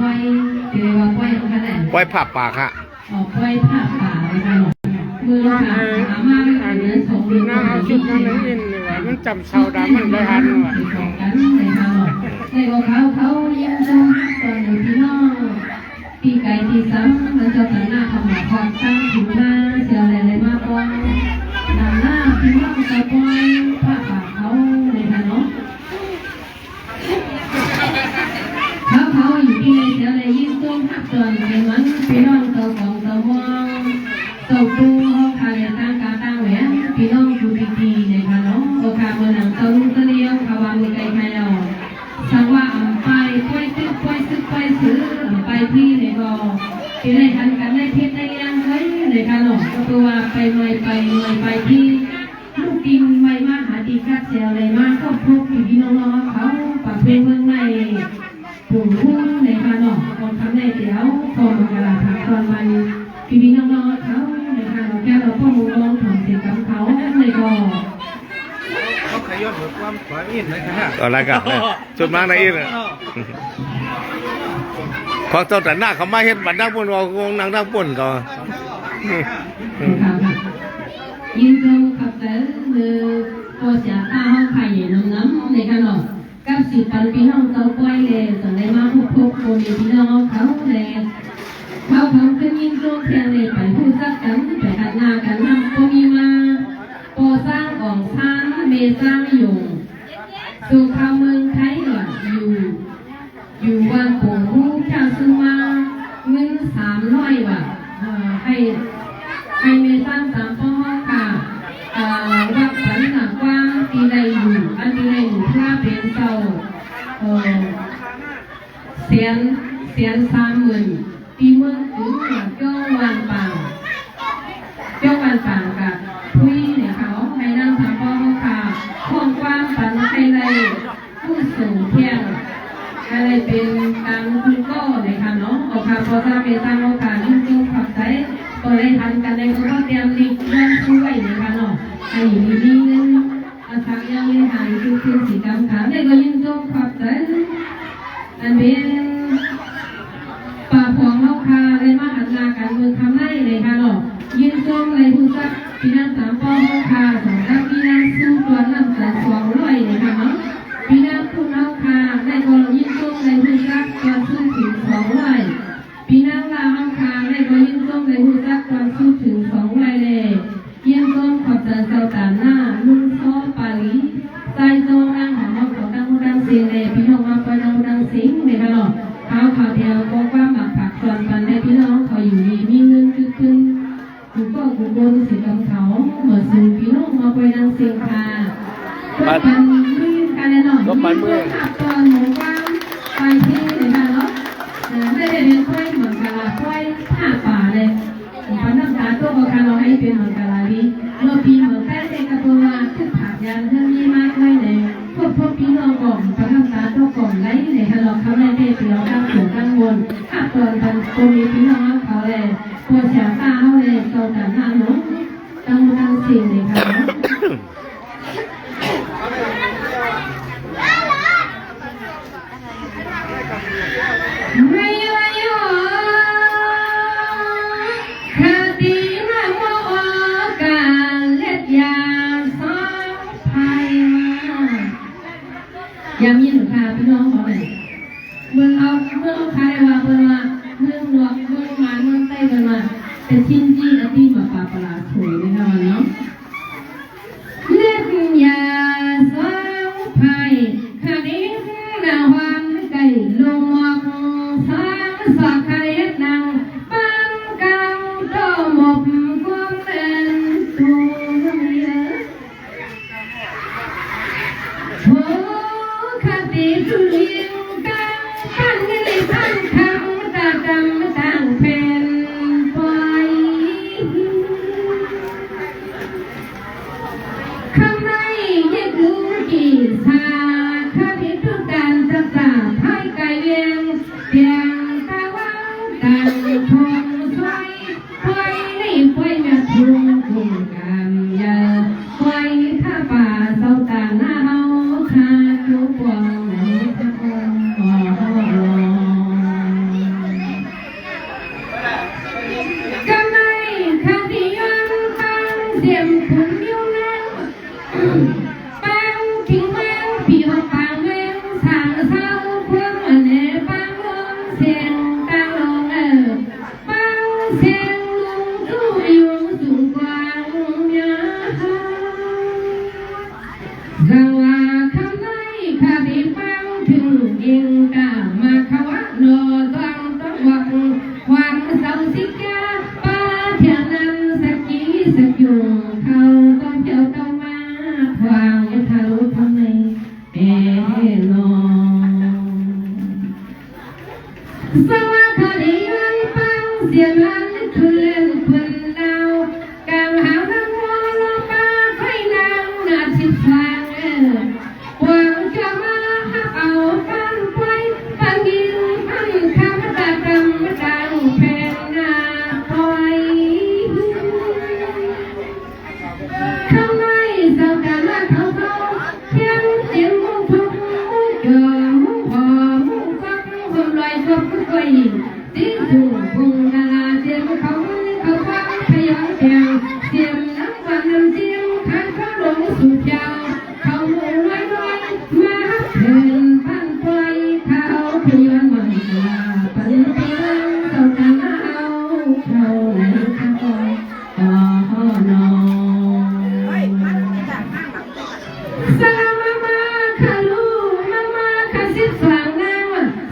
ปล่อยเดี๋ยวว่าปล่อยขนาดไหนปล่อยผับปากฮะปล่อยผ้าป่าเลยค่ะมือเราสามารถอันนั้นสองมือเอาชุดนั้นนี่เลยว่ามันจำเสาดำมันได้ทันว่ะกันเลยค่ะในเขายังจำตอนอยู่ที่นอกที่ไกลที่ซ้ำมันจะตัดหน้าขมับความตั้งถึงหน้าเสียอะไรมากกว่าด้านหน้าพี่น้องจะปล่อยผ้าป่าเขาเลยค่ะเนาะเขาอยู่ที่ในเสียเลยยิ่งต้มหักส่วนในมันพี่น้องเต่าของเต่ามองเต่าปูเขาขายตั้งกาตั้งแหวนพี่น้องดูดีๆเลยค่ะเนาะโอคาเมื่อหนังเต่าลูกเลี้ยงขาวามือไก่ไข่เราสังว่าไปไปซื้อไปที่ในบ่อที่ได้ทันกันได้เทียบได้ยังเฮ้ยในค่ะเนาะก็คือว่าไปที่ลูกกินไม่มาหาดีกัดเซลเลยมาก็พบพี่น้องเขาปากเป็นเมืองในกลุ่มผู้ในค่ะเนาะคนทำได้เดี๋ยวพอมากระถางตอนมันพี่น้องเขาในค่ะเราแค่เราพ่อมุงน้องของเสียกับเขาในบ่อเขาขยันหัวความขวาอินเลยค่ะอะไรกันจุดมากในอินพอเจ้าแต่หน้าเขาไม่เห็นบัตรนักปุ่นว่าคงนางนักปุ่นก็ยืนตรงขับแต่ตัวเสียตาเขาไข่น้ำในขนมกับสิปันพี่น้องเขาปล่อยเลยส่วนในมาพบคนพี่น้องเขาเลยเขาขึ้นยิงตรงเพียงเลยไปพูดสักกันไปหันหน้ากันทำก็มีมาปอสร้างอ่องสร้างเมสร้างอยู่สู่ข้าวเมืองไทยอยู่วันโผล่เจ้าซึ่งมาเงิน300 บาทให้เมสร้าง3พ่อค่ะวัดสันหนักว่าปีใดอยู่อันปีใดอยู่ถ้าเป็นเจ้าเสียน30,000ปีเมืองถึงเจ้าวันป่างกับพุ้ยเนี่ยเขาให้นั่งทำพ่อค่ะห้องกว้างปันให้เลยผู้สูงเที่ยงอะไรเป็นการคุณก็เลยค่ะเนาะโอเคพอทราบไปตามโอกาสยุ่งขับใจก็ได้ทันกันในก็เตรียมดีเรื่องช่วยนะคะเนาะไอ้ดีนึงอาศัยยังไม่หายคือสีกำขาได้ก็ยุ่งขับใจอันเป็นป่าพวงเล่าคาเลยมาหันหน้ากันมือทำได้เลยค่ะเนาะยืนจ้องเลยผู้ซักพี่นั่ง3 ป้อเล่าคาสองด้านพี่นั่งสู้ตัวนั่งแต่200เลยค่ะเนาะพี่นั่งผู้เล่าคาได้ก็ยืนจ้องเลยผู้ซักตัวสู้ถึง200พี่นั่งลาเล่าคาได้ก็ยืนจ้องเลยผู้ซักตัวสู้ถึง200เลยยืนจ้องขอบใจเจ้าตาหน้าลุงซ้อปาลีใจโจนั่งหอมเขาดังเสียงเลยพี่น้องมาไปดังเสียงเลยค่ะเนาะข่าวเดียวบอกว่าหมักผักส่วนปันได้พี่น้องเขาอยู่ดีมีเงินขึ้นกูก็กูโดนสิกับเขาเหมือนสื่อพี่น้องมาไปดังเสียงค่ะปันมือกันแน่นอนก็ปันมือขับตอนหมูกว้างไปที่ไหนมาเนาะไม่ได้เป็นค่อยเหมือนกันละค่อยผ้าป่าเลยปันน้ำตาตัวประกันเราให้เป็นเหมือนกันละดิเราพี่เหมือนแป้งเด็กกระตัวมาขึ้นผักยันเท่านี้มากเลยเนี่ยพวกพี่น้องก่อนปันน้ำตาตัวก่อนไล่เนี่ยค่ะเราเขาได้เปลี่ยนตั้งหัวตั้งบนถ้าเปิดพันตัวมีพี่น้องเขาเลยตัวเสียตาเขาเลยโตแต่หน้าหนุ่มตั้งสิ่งเลยค่ะไม่ว่าอยู่คดีมาโมการเล็ดยาสองไทยยามยินหนูค่ะพี่น้องเขาเลยเมืองเอาใครว่าเมืองหลวงเมืองมาเมืองใต้เมืองมาเป็นชิ้นจีและที่มาปลาสวยนะคะวันนี้เล็ดยาสองไทยคดีนาวันไก่ลงมองสางสักคดีนังปังกังโตหมบความเป็นตัวเมียโอ้คดีสุริยกังขันกิริพันคำตาดำต่างเป็นไฟคำในยึดรู้กี่สาคดีทุกการจับจ่าให้ไกลเวียงเพียงตะวันต่างทงสวยไฟนี่ไฟมาทุ่งทุ่งกันยาไฟข้าป่าเสาตาหน้าเฮาคาทุกวงไหนทุกวง สวัสดีวันฟังเสียงวันทุเล่นคนดาวกางหางน้ำมอลงมาไข่นางนาชิดฟังหวังจะมาเอาฟันไว้ฟังยินฟังคำตะกำดังแผ่นนาปล่อยทำไมเจ้ากันมาเขาเพียงเสียงมุกทุกมุกเจอมุกหอมุกฟังคนลอยตัวผู้ป่วยดิ้นถูกพุงดาราเสียงเขาฟังพยองแข็งเสียงน้ำฟันน้ำเสียงข้างเขาลงสู่เจ้าเขาหมุนไว้มาเถินพันปล่อยเขาพยองมันลาปันเตียงเจ้ากันเอาเขาไหนเขาอ๋อนอสลามาคาลูมาคาสิบสางนาง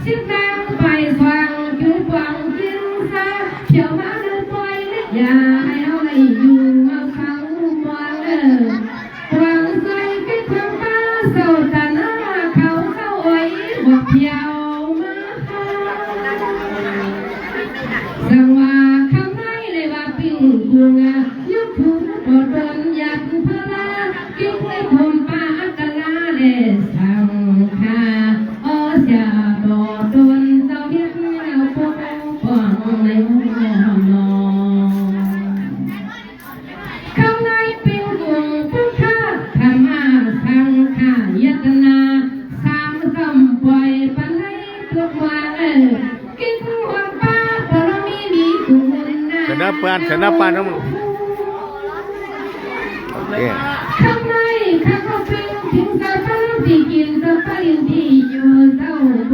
สิบนางไปสว่างอยู่กวางกินซาเขียวมาเดินปล่อยอย่าให้เอาอะไรอยู่มาฟังมวนกวางใส่ไปทางตาเศร้าตาหน้าเขาเศร้าไว้บอกเพียวมาสังว่าคำไหนเลยว่าปิ้งกุงยุบทุนปอดโดนยัดพลากิ้งไว้ผมปาตะลาเลสังคาโอเสียบอดโดนเจ้าเฮ็ดแล้วพวกป้องในหัวนอนคำไหนปิ้งกุงพุทธะธรรมะสังขายตนาสามคำปล่อยปันให้ทุกวันกิ้งหัวป้าปรมีกุงนา ชนะปานทั้งหมดโอเค ข้างในข้างเขาเป็นถึงสะพานที่กินสะพานที่อยู่เจ้าโบ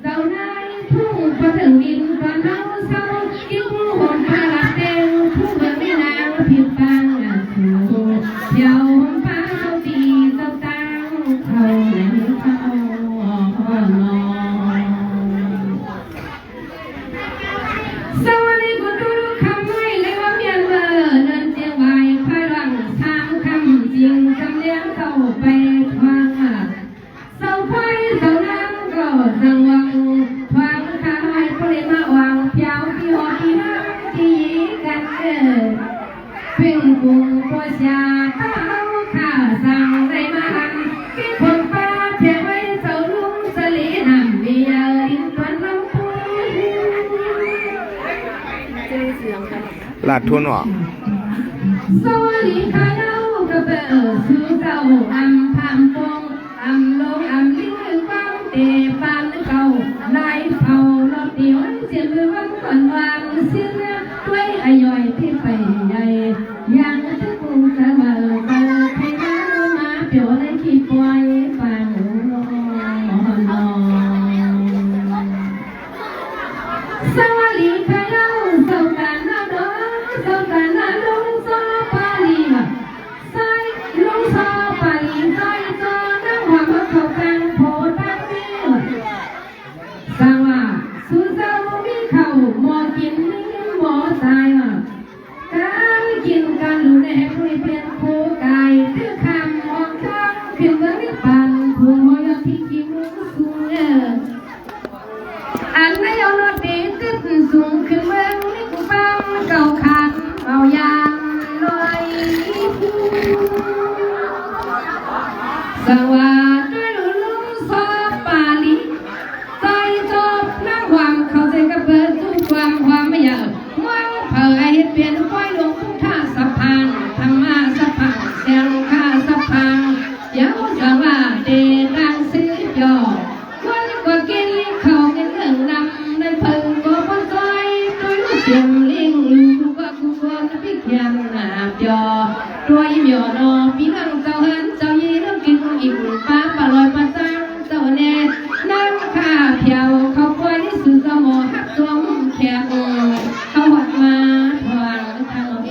เจ้านายทุ่งพระถึงดินพระเนาเศร้ากิ้งหนพาลัดเดงทุ่งเมืองไม่นางผิวปังสู่เที่ยวป้าเขาตีเจ้าตังเขาแหลมเขานอนสวัสดีคุณดูคำไม่เลยว่าเมียนเบอร์เดินเจียงไว้ค่อยรังสามคำจริงจำเลี้ยงเศร้าไปฟังเศร้าไฟเศร้าน้ำก็จังวังฟังข้าให้พลิมาวางเพียวที่หอที่น้ำที่กันเพ่งกุงปัวชาเต้าข้าสั่งได้มาหันกินคนป้าเพียงไว้เจ้าลุงสลีนำเบียร์ดินตัวนน้ำพุ ลาดทุนออก สวัสดีค่ะเรากระเป๋าสู่เจ้าอำพามปงอำลงอำลิ้งฟังเตปานเก่าไล่เผาลอดเดียวเสียงวันก่อนวางเสียงด้วยอาย่อยที่ไปใหญ่ยังจะคงจะมาเปิดให้น้ำมาเปียวในขี้ปล่อยฟังนอนสวัสดีค่ะเราสงการนาดสงการนาลงซอปาลีใส่ลงซอปาลีใส่จอนั่งหัวมาเข้ากลางโพตั้งนี้สังว่าสุเจ้ามีเขาหมอกินหมอตายการกินกันรู้แน่ผู้เปลี่ยนผู้กายตื้อคำมองท้องขึ้นเมื่อไม่ปันผู้หอยที่กินสูงอันไม่เอารถดีขึ้นสูงขึ้นเมืองนี่กูฟังเก่าขันเอายางลอยสวัสดีลุงซอปาลีใจจบนั่งหวังเขาใจกระเบิดทุกความไม่อยากมั่งเผยเปลี่ยนไฟลงทุ่งท่าสะพานธรรมะสะพานเสียงข้าสะพานเดี๋ยวจะว่าเดรังซื้อยอวันก็กินเขากินเรื่องนำในเพิ่งก็พอใจด้วยเสียงลิงลูกก็กูคนพิกยันหนาบยอด้วยหยอนอปีนังเจ้าหันเจ้ายีน้ำกินอิ่มป้าปลอยมาจ้างเจ้าแน่นั่งข้าเพียวเขาปล่อยที่สุดจะหมอหักสวมแขกเขาหัดมาทวนทางเอ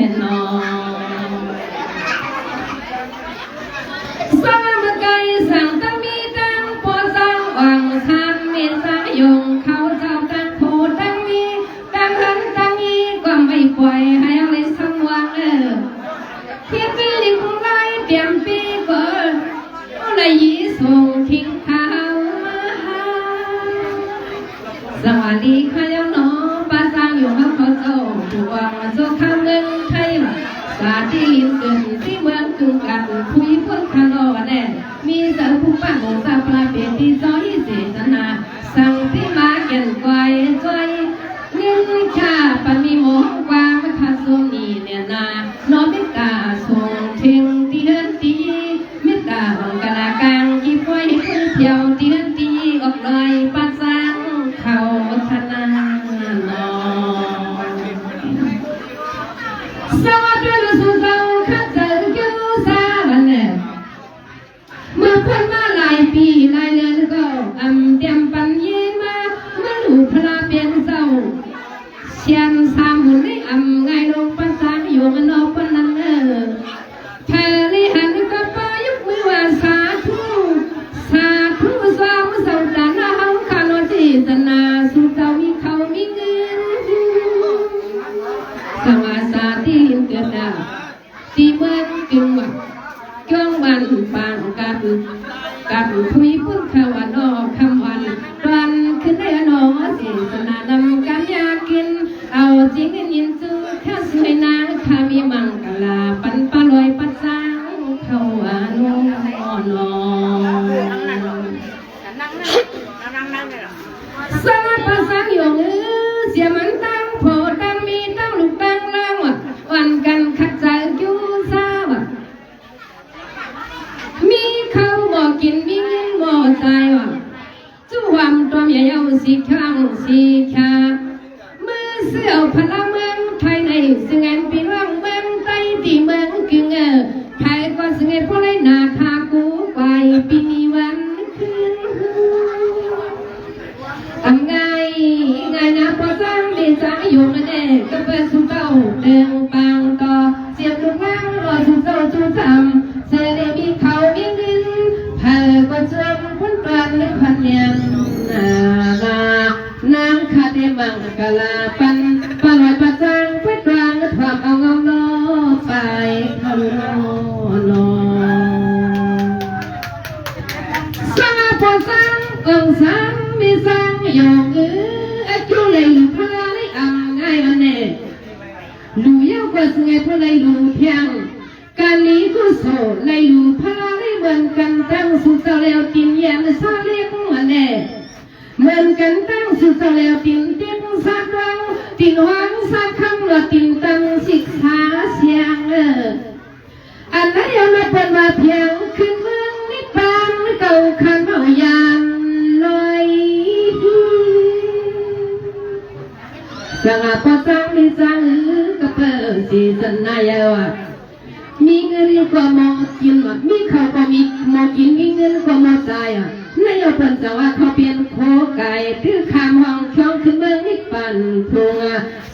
งนอสั่งมาไกลสั่งตั้งมีตั้งปอสั่งวังทันมีสายยงเขาเจ้าตั้งโพตั้งมีตั้งหันตั้งมีก็ไม่ปล่อยให้อะไรสังวังเทียบเป็นลิงของเรา สวัสดีค่ะยน้องป้าสร้างอยู่กับเขาเจ้าผู้วางมาโจ้ข้ามเมืองไทยสาที่ลิมเกินที่เมืองกึ่งกันคุยพูดคารอแน่มีเจ้าผู้ป้าของสาปลาเปลี่ยนที่ซอยเสตนาสั่งที่มาเก่นไกวใจเงินค่าปมีโมงกว่าไม่ขาดส่วนนี้เนี่ยนาน้องไม่กล้าส่งทิ้งที่เฮือนตีไม่กล้าบังกะลากลางกี่ไฟคนเที่ยวที่เฮือนตีออกเลยป้าสร้างเขาธนาโนสวัสดีสุดาข้าเจอคิวซาวันเนี่ยเมื่อพ้นมาหลายปีหลายเดือนก็เตรียมปันเย็นมาเมื่อหนูพลาเปลี่ยนเศร้าเชียนสามหุ่นได้ไงลงปัสสาวะอยู่กันนอกปนนั้นเธอเลยหันก็ไปยกมือว่าสาธุสาธุสาธุสาธุนาเฮาคานอจิตนาสุเจ้ามีเขามีเงินสมาสาที่ลิมเกิดที่เมืองกึ่งวัดกลางวันปางกันคุยพูดขวันออกคำวันวันขึ้นได้นอสิสนานำกันยากินเอาจริงยินจูข้าสวยนางข้ามีมังกลาปันปลอยปัดสางเขาอานุนอสวัสดิ์ภาษาหยงเสียมันตั้งโพตั้งมีตั้งลูกตั้งล่างวันกันขัดใจอยู่ซามีเขาบอกกินมีเงินบอกใจจู่วำตัวใหญ่เอาสีข้างสีขามือเสื้อพลังเมืองไทยในสิ่งเงินปีร่างเมืองไทยที่เมืองกึ่งไทยก็สิ่งเงินพวกไรนาคากูไปปีวันคืนทำไงนะพอสร้างดีสร้างอยู่มันเองก็เป็นสุดเจ้าเดินปังต่อเสียบลูกนั่งรอสุดเจ้าจุดทำเสด็จมีเขามีเงินเธอก็เชื่อพ้นกันและพันยังนางคาเดมังกลาปันปลอยประจังไปกลางทำเอาเงาโลไปทำโลสร้างพอสร้างสร้างมีสร้างยกจุเลยพลาเลยง่ายวันนี้ลูเย้าก็สงบพลายลูเพียงการนี้ก็โสดเลยลูพลาเลยเหมือนกันตั้งสุดเจ้าแล้วตินยันซาเล็กวันนี้เหมือนกันตั้งสุดเจ้าแล้วตินเตี้ยซาดังตินหวังซาคำและตินตั้งศิกษาเสียงอันนั้นยังไม่เป็นมาเพียงขึ้นเมืองนิพพานเก่าขันเอายานลอยสังอาพจังมีจังกับเพื่อสีสันนายาวมีเงินก็มอกินมีข้าวก็มีมอกินมีเงินก็มอใจนายเป็นจังว่าเขาเปลี่ยนโคไก่ถือคำห้องช่องขึ้นเมืองนิพพานพุง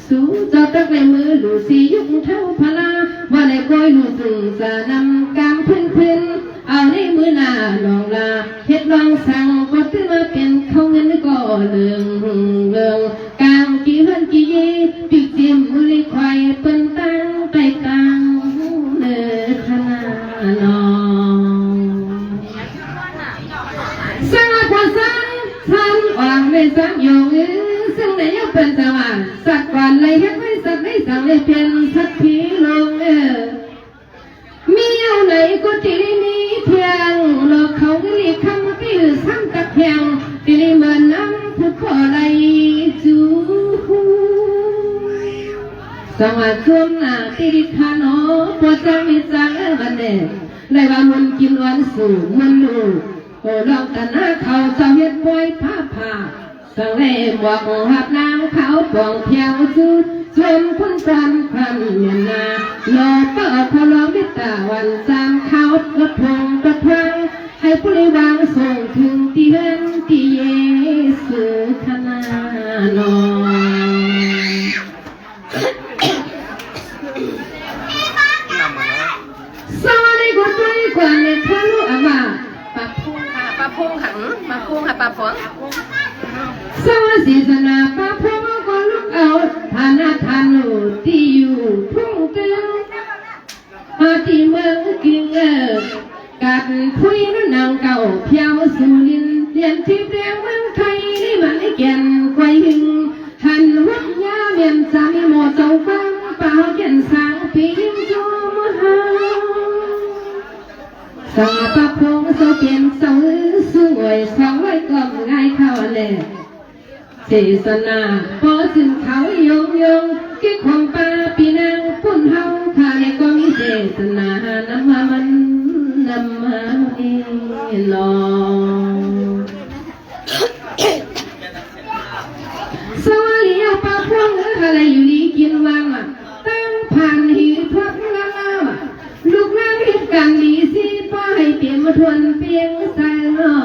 สู้เจ้าตักในมือลูสียุคเท่าพลาว่าในก้อยลูจึงจะนำกำพื้นเอาในมือหน้าลองลาเฮ็ดลองสั่งก็ถือมาเป็นเขาเงินก็เรื่องกลางกี่เฮือนกี่ยีปีกเจียมมือลิควายเป็นตั้งไปกลางเนื้อขนาดนองสังพอสังท่านวางในสังยงซึ่งในยกเป็นจังหวะสักวันเลยเฮ็ดไว้สักในสังเลยเป็นสักทีลงมีเอาไหนก็ตีมีเพียงหลอกเขาก็เรียกคำที่ซ้ำตะเพียงตีเหมือนน้ำผู้ขอไหลจูสวัสดิ์ช่วงหน้าตีดิคานอพอจะมีจังวันเด็กเลยว่ามันกินวันสู่มันดูโอ้ลองแต่หน้าเขาจะเฮ็ดป่วยผ้าสังเล่หมวกหับนางเขาปองเพียวจูชวนคุณจันควันเมียนาโลเปิดพลองวิตาวันจามเขากระพงกระพังให้ผู้ได้วางส่งถึงที่เฮือนที่เยซูขนาโนสวัสดีคุณผู้ชมในท่านรู้อ่ะปะพุงค่ะปะพุงค่ะปะพุงค่ะปะพุงสวัสดีสนาปะพุงก็ลุกเอาฐานะทานุที่อยู่พุ่งเตือนมาที่เมืองกิงกัดคุยนั่นนางเก่าเพียวสุรินเรียนที่เรียงเมืองไทยนี่มันไอ้แก่นก ไว้หึงหันวัดยาเมียนจามีหมอเจ้าฟังเป่าเขียนสางปียิ้มโจมหาสาปะพงเสาเปลี่ยนเสาสวยสาวไว้กล่อมง่ายเข้าแลเจสนาพอจึงเขายงยงกิ๊กของป้าปีนางพุ่นเฮาข้าเนี่ยก็มีเจสนานำมามันนำมาเองลองสวัสดีเอาปลาพวงอะไรอยู่ดีกินวังตั้งผ่านหีพักละลาวลูกนางเหตุการณ์ดีสิป้าให้เปลี่ยนมาทวนเปียงใส่นอ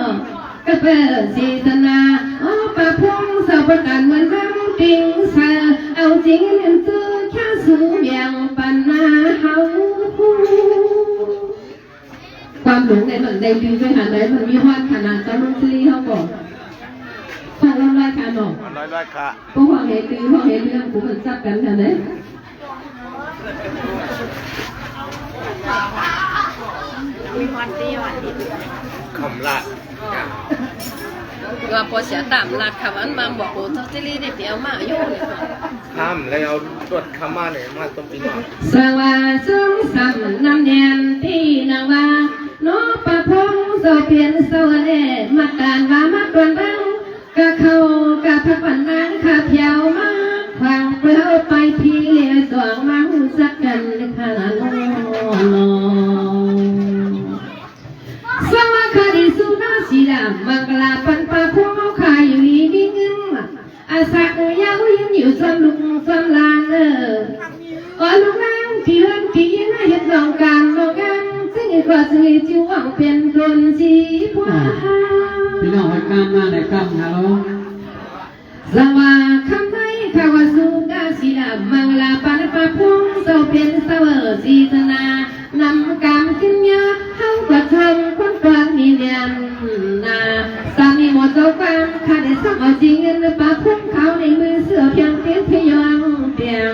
กระเปิดเจตนาอ๋อปลาพวงสาวประกันเหมือนน้ำปิงใส่เอาจริงเงินซื้อแค่สูงอย่างปันนาเฮาความหลงในมันได้ดีไปหาไหนมันมีฮอดขนาดจะมันซื้อเขาบอกฟังลำไรค่ะน้อง ร้อยค่ะ พวกเห็นตีพวกเห็นเรื่องกูมันจับกันค่ะเนี่ย คำละ ว่าพอเสียตามหลักคำอันมาบอกโอ้ทศลีได้เปียวมาอยู่เลย ห้ามแล้วเอาตรวจคำมาเนี่ยมาต้มปีน สวัสดิ์สัมน้ำแดงที่นางว่าน้องประพงเสาเพียนเสาเล่มาการว่ามาตวนบังกะเขากะพักวันนางข้าเพียวมาควางเปล่าไปพี่เลี้ยสวงมาหูสักกันขนาดน้องสวัสดีสุนาสีดำมังกลาปันปะพวกเขาขายอยู่ดีมีเงินอาศักยาวยังอยู่ซ้ำลุงซ้ำลานลูกนางที่รักที่ยินให้เห็นน้องการน้องงานซึ่งกว่าซึ่งจิ๋วหวังเป็นคนจีบว่าพี่น้องให้การมาในกรรมฮัลโหลสว่าคำไทยข้าวสุกาสีดำมังลาปันปะพวงเสาเป็นเสวจีตนานำกามขึ้นยาเฮากระทำคนกลางนี่เนียนนาสามีหมดเจ้าความข้าได้สักเอาจริงเงินปะพวงเขาในมือเสือเพียงเพียงพยองเปียง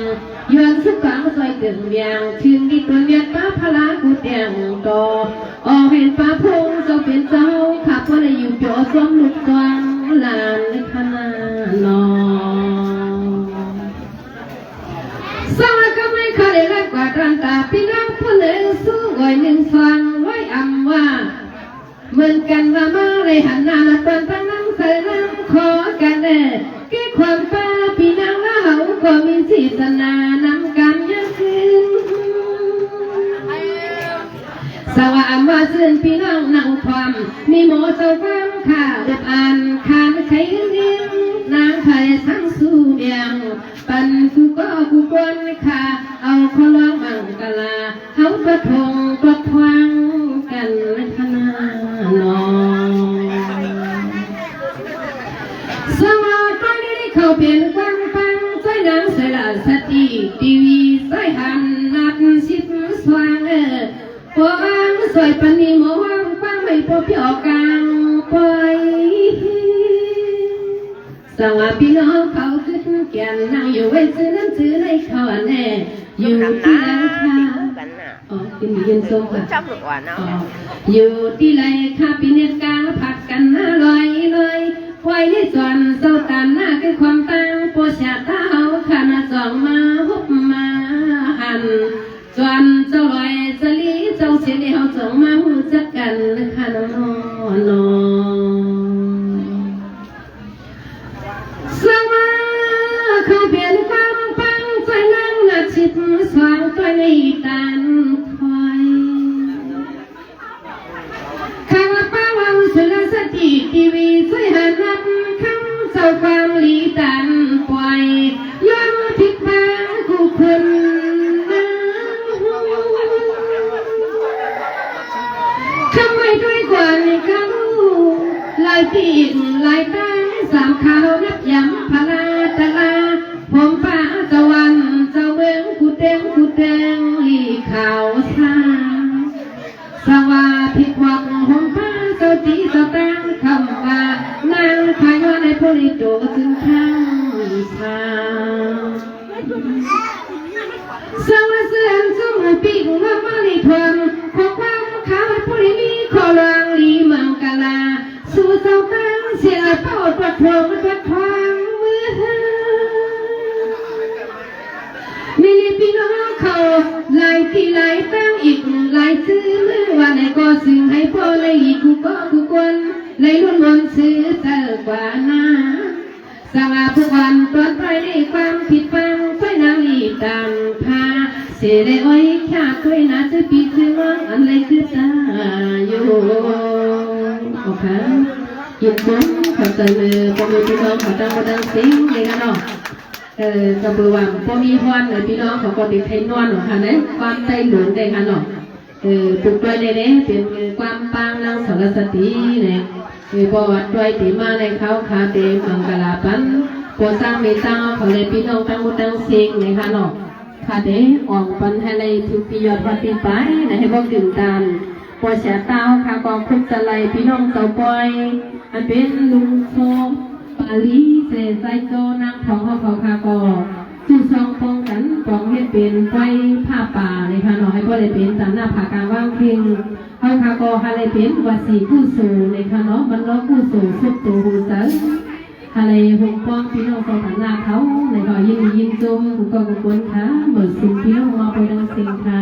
ยวนสุกังซอยตึงเบียงถึงดีตัวเวียนป้าพลากูเตียงต่อเห็นปะพงเจ้าเป็นเจ้าข้าพอได้อยู่จ่อสวมลูกสวงลานขนาดนอสวัสดีก็ไม่เคยได้กว่ารันตาพี่น้องผู้หนึ่งสู้ไว้หนึ่งฟังไว้อำว่าเหมือนกันว่ามาเลยหันหน้ามาตอนตั้งนั่งใส่น้ำขอกันแก้ความป้าพี่น้องว่าเขาก็มีจิตนานำกันยังคืนสวัสดีมาซึ่งพี่น้องนั่งความมีหมอเจ้าฟังข่าวเด็บอ่านขานไขเรียงนางไทยทั้งสู้เบียงปันกูก็กูกวนค่ะเอาขอร้องบังกะลาเขาประทงประทวงกันขนาดนองสวัสดีได้เข้าเปลี่ยนกว้างปังใส่ดังใส่ละสติทีวีใส่หันนัดสิบสว่างพวกอันสวยปนีหมอว่างฟังไม่พบพี่ออกกลางไปสวัสดีน้องเขาขึ้นแก่นนั่งอยู่ไว้ซื้อน้ำซื้อในเขาแน่อยู่ที่ไหนค่ะอ๋อกินยืนส้มค่ะชอบหวานเนาะอยู่ที่ไรค่ะปีเนตกาผักกันอร่อยเลยควายที่สวนเศร้าตานหน้าคือความตั้งโปชาเท้าขนาดสองมาหุบมาหันจวนเจ้าลอยจะลีเจ้าเสียเดียวส่งมาหูจักกันค่ะน้องน้องสวัสดีเขาเปลี่ยนความปังใจนั่งนัดชิดสว่างตัวในตันคอยข้างละป้าวังสุรสติทีวีช่วยหันนัดคำเจ้าความลีตันปล่อยย้อนผิดมากูคนทำไมด้วยกว่าในเขาลายปีกลายตาสามขาวนับย้ำพลาตะลาผมป้าตะวันเจ้าเมืองกูเตงลีขาวซาสว่าผิดหวังผมป้าเจ้าตีเจ้าตั้งคำว่านางขายว่าในโพลิโตถึงข้างชาสวัสดีสมุปีกว่ามาในทวนของความขาวผู้ลีขอรางลีมังกลาสู่เจ้าตั้งเสียเป้าประทวงประทวงมือ ที่หลายตั้งอีกหลายซื้อมือว่าไหนก็ซื้อให้พ่อเลยอีกกูก็กูกวนเลยล้วนวนซื้อเจอกว่านาสั่งอาทุกวันปลอดภัยในความผิดฟังไฟนางอีกต่างพาเสียได้อ้อยแค่คุยน่าจะปีซื้อว่างอันไรคือตาอยู่โอเคหยิบมุ้งขอเสนอพอมีพี่น้องขอตั้งมาดังซิงเลยกันเนาะกระเบื้องพอมีความเลยพี่น้องเขาก็ติดให้นวลหรอคะเนี่ยความใจหลวงได้ค่ะเนาะปลุกด้วยเนี่ยเป็นความปังนางสารสติเนี่ยบวชด้วยตีมาในเขาคาเตมังกลาปันโปรสร้างเมตตาเขาเลยพี่น้องตั้งมุตั้งซิงเลยค่ะเนาะคาเตออกปันให้เลยทุกปียอดวัดปีไปนะให้บอกดื่มตามปวดเสียเต้าค่ะกองคุกจะไลพี่น้องเต่าปอยอันเป็นลุงโซปาลีเสใส่โจนางของเขาคากอจู่ซองป้องกันป้องให้เป็นไฟผ้าป่าเลยค่ะเนาะให้พ่อเลยเป็นตามหน้าผากางว่างเพียงเขาคากอฮาเลยเป็นวัดสีผู้สูงเลยค่ะเนาะบรรลุผู้สูงสุดตัวหูเสือฮาเลยหุบป้องพี่น้องเขาตามหน้าเขาในก็ยินจุ่มหุบก็กุกวนค่ะเหมือนสิ่งพี่น้องมาไปดังสิ่งค่ะ